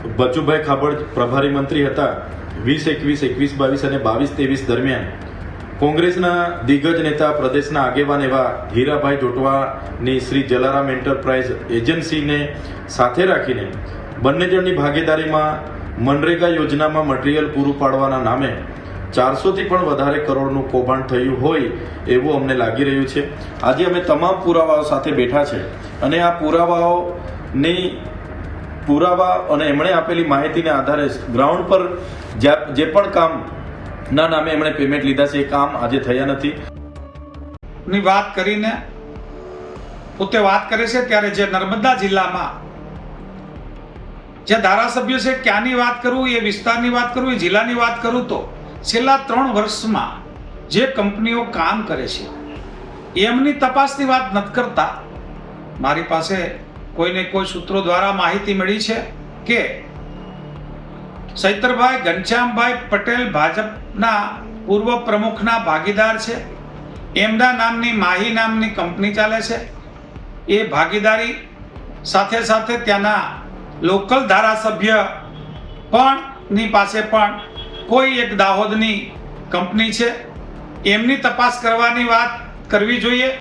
બચુભાઈ ખાબડ પ્રભારી મંત્રી હતા 2021, 21-22 અને 22-23 દરમિયાન કોંગ્રેસના દિગ્ગજ નેતા પ્રદેશના આગેવાન એવા હીરાભાઈ જોટવાની શ્રી જલારામ એન્ટરપ્રાઇઝ એજન્સીને સાથે રાખીને બંને જણની ભાગીદારીમાં મનરેગા યોજનામાં મટીરીયલ પૂરું પાડવાના નામે 400થી પણ વધારે કરોડનું કૌભાંડ થયું હોય એવું અમને લાગી રહ્યું છે. આજે અમે તમામ પુરાવાઓ સાથે બેઠા છે અને આ પુરાવા અને એમણે આપેલી માહિતીને આધારે ગ્રાઉન્ડ પર જે પણ કામના નામે એમણે પેમેન્ટ લીધા છે એ કામ આજે થયા નથી ની વાત કરીને પોતે વાત કરે છે ત્યારે જે નર્મદા જિલ્લામાં જે ધારાસભ્ય છે ક્યાંની વાત કરું, એ વિસ્તારની વાત કરું, એ જિલ્લાની વાત કરું તો છેલ્લા 3 વર્ષમાં જે કંપનીઓ કામ કરે છે એમની તપાસની વાત નથી કરતા. મારી પાસે કોઈને કોઈ સૂત્રો દ્વારા માહિતી મળી છે કે સૈતરભાઈ ઘનશ્યામભાઈ પટેલ ભાજપના પૂર્વ પ્રમુખના ભાગીદાર છે. એમના નામની માહી નામની કંપની ચાલે છે. એ ભાગીદારી સાથે સાથે ત્યાંના લોકલ ધારાસભ્ય પણ ની પાસે પણ કોઈ એક દાહોદની કંપની છે. એમની તપાસ કરવાની વાત કરવી જોઈએ.